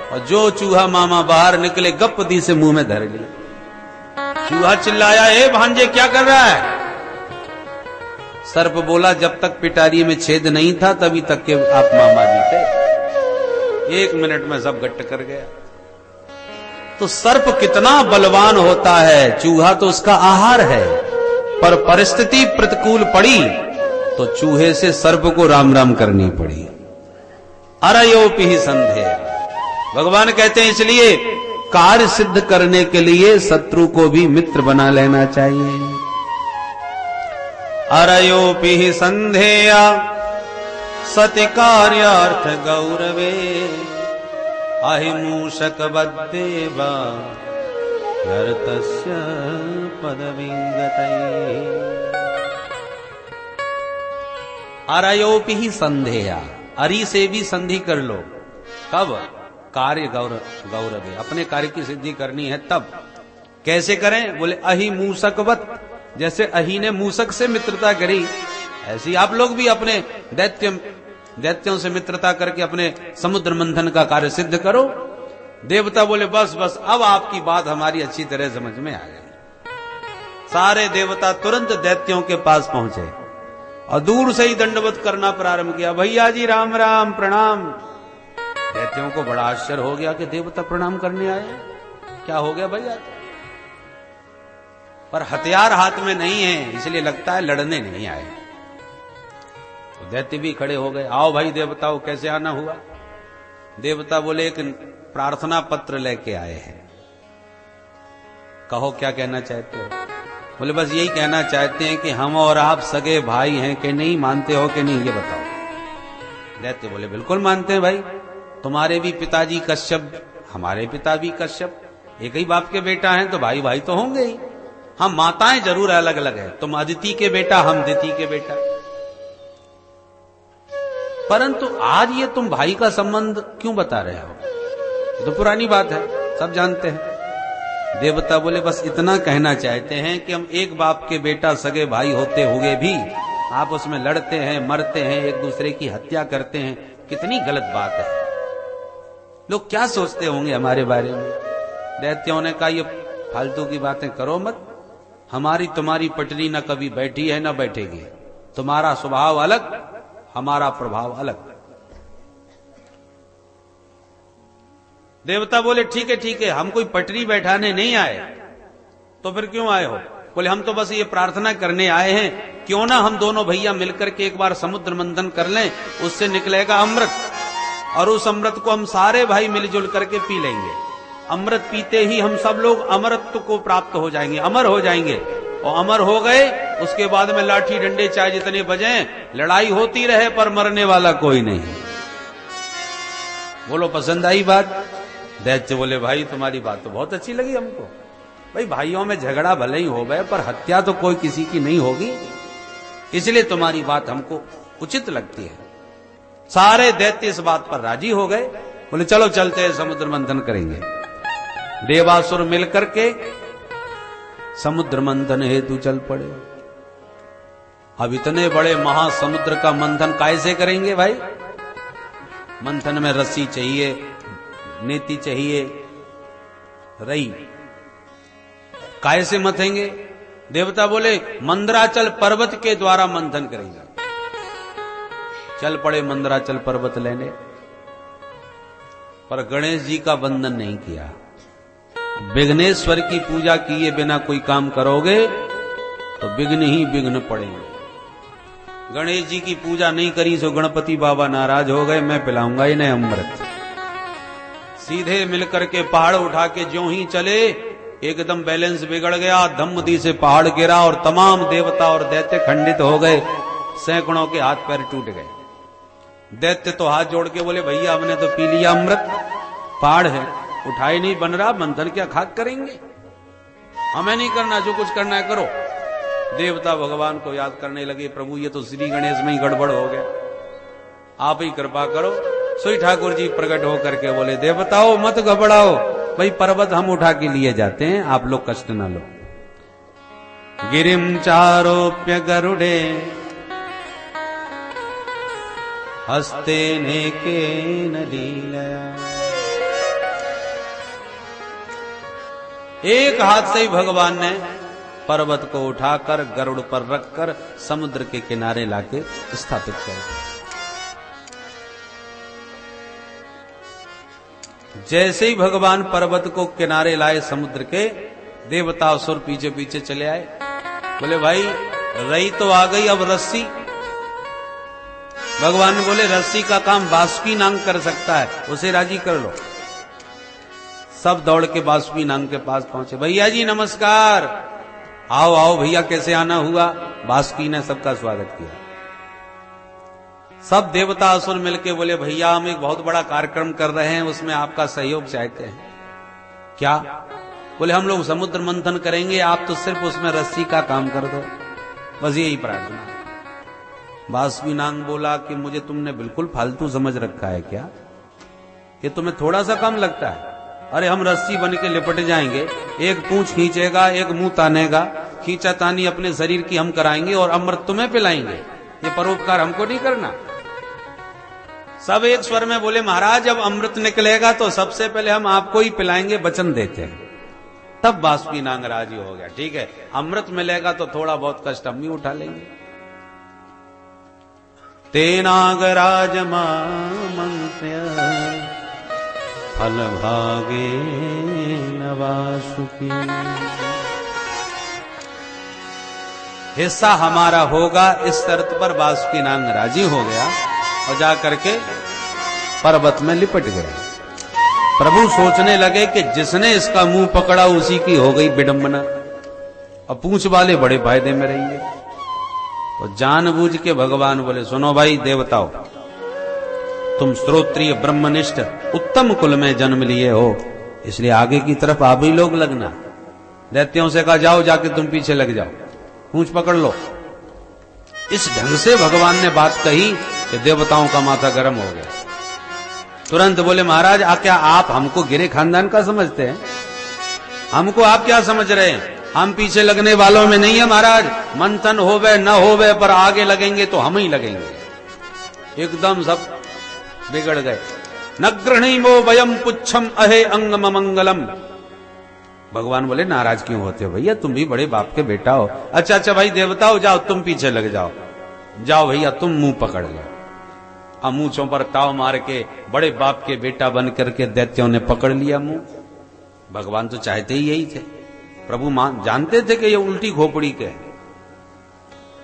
Speaker 1: और जो चूहा मामा बाहर निकले, गपदी से मुंह में धर लिया। चूहा चिल्लाया, ए भांजे क्या कर रहा है? सर्प बोला, जब तक पिटारी में छेद नहीं था तभी तक के आप मामा जी थे, 1 मिनट में सब गट्ट कर गया। तो सर्प कितना बलवान होता है, चूहा तो उसका आहार है। पर परिस्थिति प्रतिकूल पड़ी तो चूहे से सर्प को राम राम करनी पड़ी। अरयोपि ही संधेय। भगवान कहते हैं इसलिए कार्य सिद्ध करने के लिए शत्रु को भी मित्र बना लेना चाहिए। अरयोपि ही संधेया सति कार्यार्थ गौरवे अहिमूषकवद्देवा यर्तस्य पदविंगतये अरयोपि ही संधेया, अरि से भी संधि कर लो। कब? कार्य गौरव, अपने कार्य की सिद्धि करनी है तब। कैसे करें? बोले अहि मूसकवत, जैसे अहि ने मूसक से मित्रता करी, ऐसी आप लोग भी अपने दैत्यों से मित्रता करके अपने समुद्र मंथन का कार्य सिद्ध करो। देवता बोले बस बस, अब आपकी बात हमारी अच्छी तरह समझ में आ गई। सारे देवता तुरंत दैत्यों के पास पहुंचे और दूर से ही दंडवत करना प्रारंभ किया। भैया जी राम राम, प्रणाम। दैत्यों को बड़ा आश्चर्य हो गया कि देवता प्रणाम करने आए, क्या हो गया भैया? पर हथियार हाथ में नहीं है, इसलिए लगता है लड़ने नहीं आए। तो दैत्य भी खड़े हो गए। आओ भाई देवताओं, कैसे आना हुआ? देवता बोले एक प्रार्थना पत्र लेके आए हैं, कहो क्या कहना चाहते हो? बोले बस यही कहना चाहते हैं कि हम और आप सगे भाई हैं कि नहीं, मानते हो कि नहीं, ये बताओ। दैत्य बोले बिल्कुल मानते हैं भाई, तुम्हारे भी पिताजी कश्यप, हमारे पिता भी कश्यप, एक ही बाप के बेटा हैं, तो भाई भाई तो होंगे ही। हम माताएं जरूर अलग अलग है, तुम अदिति के बेटा, हम दिति के बेटा, परंतु आज ये तुम भाई का संबंध क्यों बता रहे हो? ये तो पुरानी बात है, सब जानते हैं। देवता बोले बस इतना कहना चाहते हैं कि हम एक बाप के बेटा सगे भाई होते हुए भी आप उसमें लड़ते हैं, मरते हैं, एक दूसरे की हत्या करते हैं, कितनी गलत बात है। लोग क्या सोचते होंगे हमारे बारे में? दैत्यों ने कहा ये फालतू की बातें करो मत, हमारी तुम्हारी पटरी न कभी बैठी है न बैठेगी, तुम्हारा स्वभाव अलग, हमारा प्रभाव अलग। देवता बोले ठीक है, हम कोई पटरी बैठाने नहीं आए, तो फिर क्यों आए हो? बोले हम तो बस ये प्रार्थना करने आए हैं, क्यों ना हम दोनों भैया मिलकर के एक बार समुद्र मंथन कर लें, उससे निकलेगा अमृत, और उस अमृत को हम सारे भाई मिलजुल करके पी लेंगे। अमृत पीते ही हम सब लोग अमरत्व को प्राप्त हो जाएंगे, अमर हो जाएंगे, और अमर हो गए उसके बाद में लाठी डंडे चाहे जितने बजे, लड़ाई होती रहे पर मरने वाला कोई नहीं। बोलो पसंद आई बात? दैत्य बोले भाई तुम्हारी बात तो बहुत अच्छी लगी हमको, भाई भाइयों में झगड़ा भले ही हो गए पर हत्या तो कोई किसी की नहीं होगी, इसलिए तुम्हारी बात हमको उचित लगती है। सारे दैत्य इस बात पर राजी हो गए, बोले चलो चलते हैं, समुद्र मंथन करेंगे। देवासुर मिलकर के समुद्र मंथन हेतु चल पड़े। अब इतने बड़े महासमुद्र का मंथन कैसे करेंगे भाई? मंथन में रस्सी चाहिए, नेति चाहिए, रई, कैसे मथेंगे? देवता बोले मंदराचल पर्वत के द्वारा मंथन करेंगे। चल पड़े मंदराचल पर्वत लेने, पर गणेश जी का वंदन नहीं किया। विघ्नेश्वर की पूजा किए बिना कोई काम करोगे तो विघ्न ही विघ्न पड़ेंगे। गणेश जी की पूजा नहीं करी सो गणपति बाबा नाराज हो गए, मैं पिलाऊंगा इन्हें अमृत। सीधे मिलकर के पहाड़ उठा के ज्यों ही चले, एकदम बैलेंस बिगड़ गया, धम्मदी से पहाड़ गिरा और तमाम देवता और दैत्य खंडित हो गए, सैकड़ों के हाथ पैर टूट गए। दैत्य तो हाथ जोड़ के बोले भैया हमने तो पी लिया अमृत, पहाड़ है उठाए नहीं बन रहा, मंथन क्या खाक करेंगे, हमें नहीं करना, जो कुछ करना है करो। देवता भगवान को याद करने लगे, प्रभु ये तो श्री गणेश में ही गड़बड़ हो गया, आप ही कृपा करो। सोई ठाकुर जी प्रकट होकर के बोले देवताओं मत घबराओ, भाई पर्वत हम उठा के लिए जाते हैं, आप लोग कष्ट ना लो। गिरिम चारोप्य गरुड़े हस्ते नेके लीलया। एक हाथ से ही भगवान ने पर्वत को उठाकर गरुड़ पर रखकर समुद्र के किनारे लाके स्थापित कर दिया। जैसे ही भगवान पर्वत को किनारे लाए समुद्र के, देवता असुर पीछे पीछे चले आए, बोले भाई रई तो आ गई, अब रस्सी। भगवान ने बोले रस्सी का काम बासुकी नाग कर सकता है, उसे राजी कर लो। सब दौड़ के बासुकी नाग के पास पहुंचे, भैया जी नमस्कार, आओ आओ भैया कैसे आना हुआ। बासुकी ने सबका स्वागत किया। सब देवता असुर मिलके बोले भैया हम एक बहुत बड़ा कार्यक्रम कर रहे हैं, उसमें आपका सहयोग चाहते हैं। क्या? बोले हम लोग समुद्र मंथन करेंगे, आप तो सिर्फ उसमें रस्सी का काम कर दो, बस यही प्रार्थना। बासुकीनाग बोला कि मुझे तुमने बिल्कुल फालतू समझ रखा है क्या? ये तुम्हें थोड़ा सा काम लगता है? अरे हम रस्सी बन के लिपट जाएंगे, एक पूंछ खींचेगा, एक मुंह तानेगा, खींचा तानी अपने शरीर की हम कराएंगे और अमृत तुम्हें पिलाएंगे, ये परोपकार हमको नहीं करना। सब एक स्वर में बोले महाराज जब अमृत निकलेगा तो सबसे पहले हम आपको ही पिलाएंगे, वचन देते हैं। तब बासुकीनाग राजी हो गया, ठीक है अमृत मिलेगा तो थोड़ा बहुत कष्ट हम भी उठा लेंगे। तेनागराज मामंत्र्य फल भागे न वासुकी, हिस्सा हमारा होगा इस शर्त पर बासुकीनाग राजी हो गया और जा करके पर्वत में लिपट गए। प्रभु सोचने लगे कि जिसने इसका मुंह पकड़ा उसी की हो गई विडंबना, अब पूंछ वाले बड़े फायदे में रहेंगे। तो जानबूझ के भगवान बोले सुनो भाई देवताओं, तुम श्रोत्रिय ब्रह्मनिष्ठ उत्तम कुल में जन्म लिए हो, इसलिए आगे की तरफ आप ही लोग लगना। दैत्यों से कहा जाओ जाके तुम पीछे लग जाओ, पूंछ पकड़ लो। इस ढंग से भगवान ने बात कही कि देवताओं का माथा गर्म हो गया। तुरंत बोले महाराज क्या आप हमको गिरे खानदान का समझते हैं? हमको आप क्या समझ रहे हैं? हम पीछे लगने वालों में नहीं है महाराज, मंथन होवे न होवे पर आगे लगेंगे तो हम ही लगेंगे। एकदम सब बिगड़ गए। न गृणीमो वयम पुच्छम अहे अंगम मंगलम। भगवान बोले नाराज क्यों होते हो भैया, तुम भी बड़े बाप के बेटा हो। अच्छा भाई देवताओं जाओ तुम पीछे लग जाओ, जाओ भैया तुम मुंह पकड़ लो। अब मूंछों पर ताव मार के बड़े बाप के बेटा बन करके दैत्यों ने पकड़ लिया मुंह। भगवान तो चाहते ही यही थे। प्रभु जानते थे कि ये उल्टी खोपड़ी के हैं।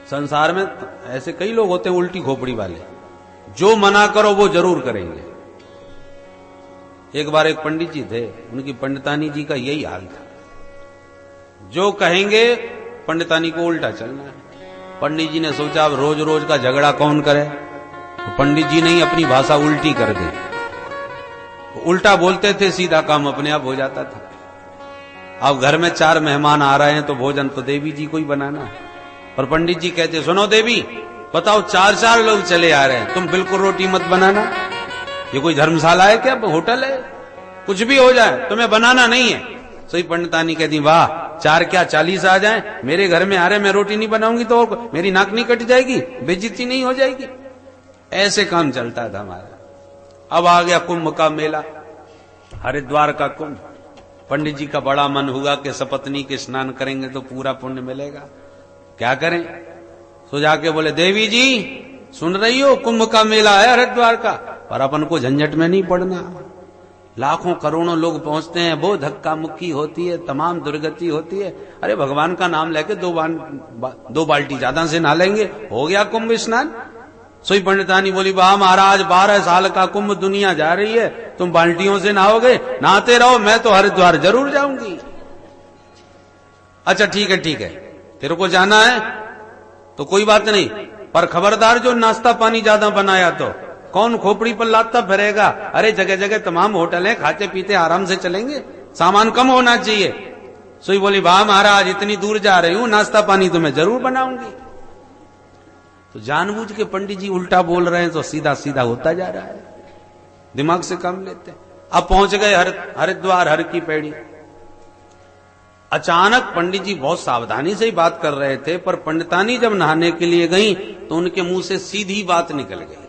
Speaker 1: संसार में ऐसे कई लोग होते हैं उल्टी खोपड़ी वाले, जो मना करो वो जरूर करेंगे। एक बार एक पंडित जी थे, उनकी पंडितानी जी का यही हाल था, जो कहेंगे पंडितानी को उल्टा चलना है। पंडित जी ने सोचा अब रोज रोज का झगड़ा कौन करे, तो पंडित जी ने ही अपनी भाषा उल्टी कर दी। उल्टा बोलते थे, सीधा काम अपने आप हो जाता था। अब घर में 4 मेहमान आ रहे हैं तो भोजन तो देवी जी को ही बनाना है। और पंडित जी कहते सुनो देवी बताओ 4 लोग चले आ रहे हैं, तुम बिल्कुल रोटी मत बनाना। ये कोई धर्मशाला है क्या, होटल है? कुछ भी हो जाए तुम्हें बनाना नहीं है। सही पंडितानी कहती वाह 4 क्या 40 आ जाए, मेरे घर में आ रहे मैं रोटी नहीं बनाऊंगी तो और मेरी नाक नहीं कट जाएगी, बेइज्जती नहीं हो जाएगी। ऐसे काम चलता था हमारा। अब आ गया कुंभ का मेला, हरिद्वार का कुंभ। पंडित जी का बड़ा मन हुआ कि सपत्नी के स्नान करेंगे तो पूरा पुण्य मिलेगा, क्या करें? सो जाके बोले देवी जी सुन रही हो कुंभ का मेला है हरिद्वार का, पर अपन को झंझट में नहीं पड़ना। लाखों करोड़ों लोग पहुंचते हैं, वो धक्का मुक्की होती है, तमाम दुर्गति होती है। अरे भगवान का नाम लेके 2 बाल्टी ज्यादा से नहा लेंगे, हो गया कुंभ स्नान। सोई पंडितानी बोली वाह महाराज 12 साल का कुंभ दुनिया जा रही है, तुम बाल्टियों से नहाओगे? नहाते रहो, मैं तो हरिद्वार जरूर जाऊंगी। अच्छा ठीक है तेरे को जाना है तो कोई बात नहीं, पर खबरदार जो नाश्ता पानी ज्यादा बनाया तो कौन खोपड़ी पर लाता फिरेगा। अरे जगह जगह तमाम होटल हैं, खाते पीते आराम से चलेंगे, सामान कम होना चाहिए। सोई बोली वाह महाराज इतनी दूर जा रही हूं, नाश्ता पानी तो मैं जरूर बनाऊंगी। तो जानबूझ के पंडित जी उल्टा बोल रहे हैं तो सीधा सीधा होता जा रहा है, दिमाग से काम लेते हैं। अब पहुंच गए हरिद्वार, हर की पैड़ी। अचानक पंडित जी बहुत सावधानी से ही बात कर रहे थे, पर पंडितानी जब नहाने के लिए गई तो उनके मुंह से सीधी बात निकल गई,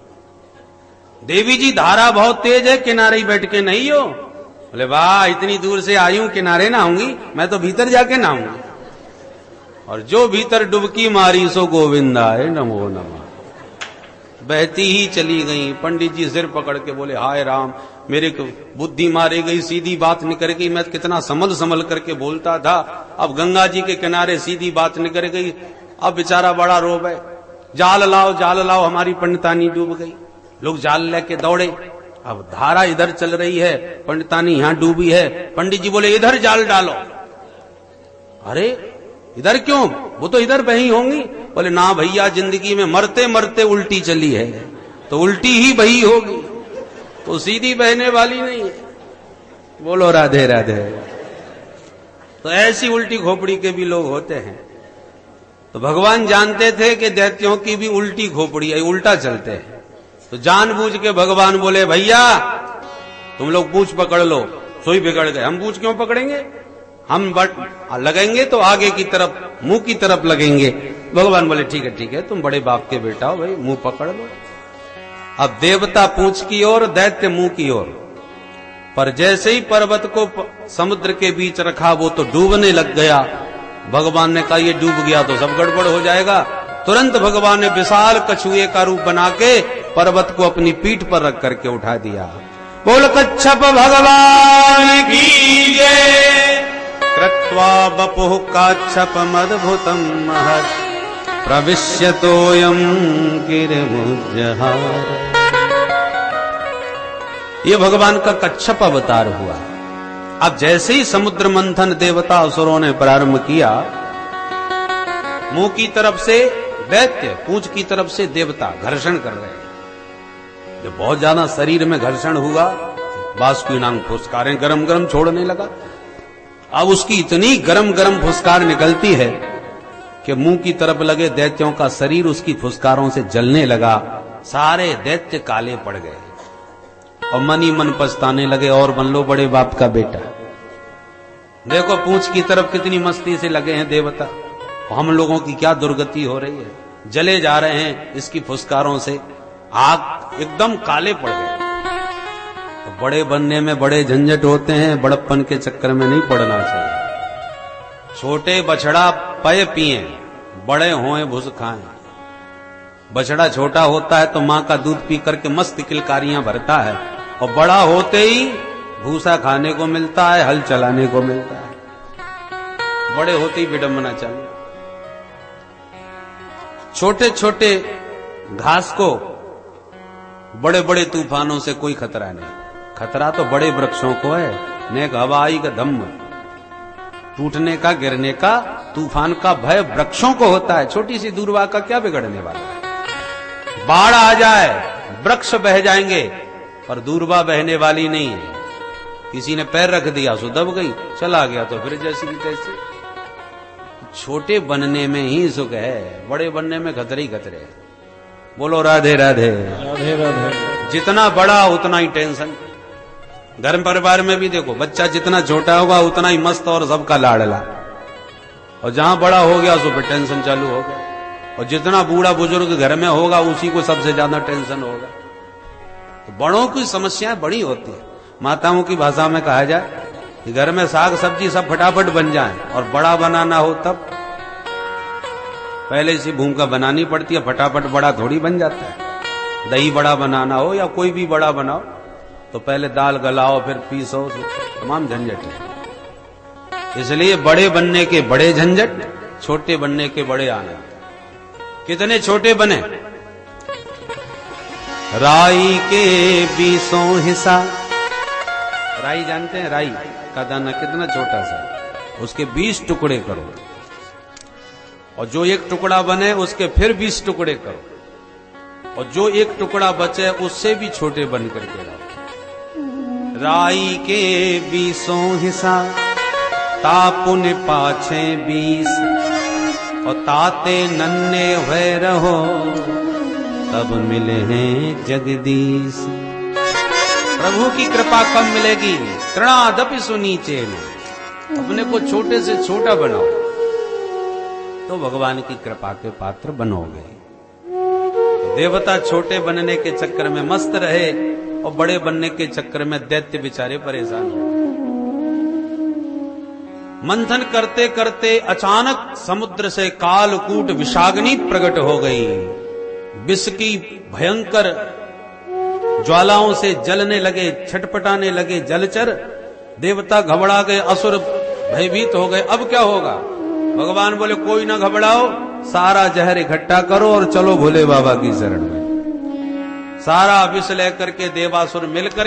Speaker 1: देवी जी धारा बहुत तेज है, किनारे ही बैठ के नहीं हो। बोले वाह इतनी दूर से आई हूं, किनारे नहाऊंगी, मैं तो भीतर जाके नहाऊंगी। और जो भीतर डुबकी मारी सो गोविंदाय नमो नमः, बहती ही चली गई। पंडित जी सिर पकड़ के बोले हाय राम, मेरे को बुद्धि मारी गई, सीधी बात निकल गई। मैं कितना संभल करके बोलता था, अब गंगा जी के किनारे सीधी बात निकल गई। अब बेचारा बड़ा रोब है, जाल लाओ, हमारी पंडितानी डूब गई। लोग जाल लेके दौड़े, अब धारा इधर चल रही है, पंडितानी यहां डूबी है। पंडित जी बोले इधर जाल डालो। अरे इधर क्यों, वो तो इधर बही होंगी। बोले ना भैया जिंदगी में मरते मरते उल्टी चली है, तो उल्टी ही बही होगी, तो सीधी बहने वाली नहीं है। बोलो राधे राधे। तो ऐसी उल्टी खोपड़ी के भी लोग होते हैं। तो भगवान जानते थे कि दैत्यों की भी उल्टी खोपड़ी है, उल्टा चलते हैं। तो जानबूझ के भगवान बोले, भैया तुम लोग पूंछ पकड़ लो। सोई बिगड़ गए, हम पूंछ क्यों पकड़ेंगे, हम लगेंगे तो आगे की तरफ, मुंह की तरफ लगेंगे। भगवान बोले ठीक है, तुम बड़े बाप के बेटा हो भाई, मुंह पकड़ लो। अब देवता पूंछ की ओर, दैत्य मुंह की ओर। पर जैसे ही पर्वत को समुद्र के बीच रखा, वो तो डूबने लग गया। भगवान ने कहा ये डूब गया तो सब गड़बड़ हो जाएगा। तुरंत भगवान ने विशाल कछुए का रूप बना के पर्वत को अपनी पीठ पर रख करके उठा दिया। बोल कच्छप भगवान की जय। कृत्वा बपुः काच्छपमद्भुतं महत् प्रविश्यतोऽयं गिरिमुज्जहार। ये भगवान का कच्छप अवतार हुआ। अब जैसे ही समुद्र मंथन देवता असुरों ने प्रारंभ किया, मुंह की तरफ से दैत्य, पूंछ की तरफ से देवता घर्षण कर रहे हैं। जब बहुत ज्यादा शरीर में घर्षण हुआ, बाष्पीनांग फुसकारें गरम गरम छोड़ने लगा। अब उसकी इतनी गरम गरम फुसकार निकलती है कि मुंह की तरफ लगे दैत्यों का शरीर उसकी फुसकारों से जलने लगा। सारे दैत्य काले पड़ गए और मन ही मन पछताने लगे, और बन लो बड़े बाप का बेटा। देखो पूंछ की तरफ कितनी मस्ती से लगे हैं देवता, हम लोगों की क्या दुर्गति हो रही है, जले जा रहे हैं इसकी फुसकारों से, आग एकदम काले पड़ गए। तो बड़े बनने में बड़े झंझट होते हैं, बड़प्पन के चक्कर में नहीं पड़ना चाहिए। छोटे बछड़ा पय पिए, बड़े होए भुस खाएं। बछड़ा छोटा होता है तो मां का दूध पी करके मस्त किलकारियां भरता है, और बड़ा होते ही भूसा खाने को मिलता है, हल चलाने को मिलता है। बड़े होते ही विडंबना चालू। छोटे छोटे घास को बड़े बड़े तूफानों से कोई खतरा नहीं, खतरा तो बड़े वृक्षों को है। नेक हवाई का धम्म, टूटने का, गिरने का, तूफान का भय वृक्षों को होता है। छोटी सी दूरवा का क्या बिगड़ने वाला है। बाढ़ आ जाए, वृक्ष बह जाएंगे, पर दूरवा बहने वाली नहीं है। किसी ने पैर रख दिया सो दब गई, चला गया तो फिर जैसी की तैसी। छोटे बनने में ही सुख है, बड़े बनने में खतरे ही खतरे है। बोलो राधे राधे।
Speaker 2: राधे राधे।
Speaker 1: जितना बड़ा उतना ही टेंशन। घर परिवार में भी देखो, बच्चा जितना छोटा होगा उतना ही मस्त और सबका लाडला, और जहां बड़ा हो गया सो फिर टेंशन चालू हो गया। और जितना बूढ़ा बुजुर्ग घर में होगा उसी को सबसे ज्यादा टेंशन होगा। तो बड़ों की समस्याएं बड़ी होती है। माताओं की भाषा में कहा जाए कि घर में साग सब्जी सब फटाफट बन जाए, और बड़ा बनाना हो तब पहले से भूमिका बनानी पड़ती है। फटाफट बड़ा थोड़ी बन जाता है। दही बड़ा बनाना हो या कोई भी बड़ा बनाओ तो पहले दाल गलाओ, फिर पीसो, तमाम झंझट है। इसलिए बड़े बनने के बड़े झंझट, छोटे बनने के बड़े आनंद। कितने छोटे बने, राई के 20 हिस्सा। राई जानते हैं, राई का दाना कितना छोटा सा, उसके 20 टुकड़े करो, और जो एक टुकड़ा बने उसके फिर 20 टुकड़े करो, और जो एक टुकड़ा बचे उससे भी छोटे बन करके लाओ। राई के 20 हिस्सा, तापुन पाछे 20, और ताते नन्हे हुए रहो, तब मिले हैं जगदीश। प्रभु की कृपा कब मिलेगी, तृणादपि सुनीचे। अपने को छोटे से छोटा बनाओ तो भगवान की कृपा के पात्र बनोगे। देवता छोटे बनने के चक्कर में मस्त रहे, और बड़े बनने के चक्कर में दैत्य बेचारे परेशान हो। मंथन करते करते अचानक समुद्र से कालकूट विषाग्नि प्रकट हो गई। विष की भयंकर ज्वालाओं से जलने लगे, छटपटाने लगे जलचर। देवता घबरा गए, असुर भयभीत हो गए। अब क्या होगा? भगवान बोले कोई ना घबराओ, सारा जहर इकट्ठा करो और चलो भोले बाबा की शरण में। सारा विष लेकर के देवासुर मिलकर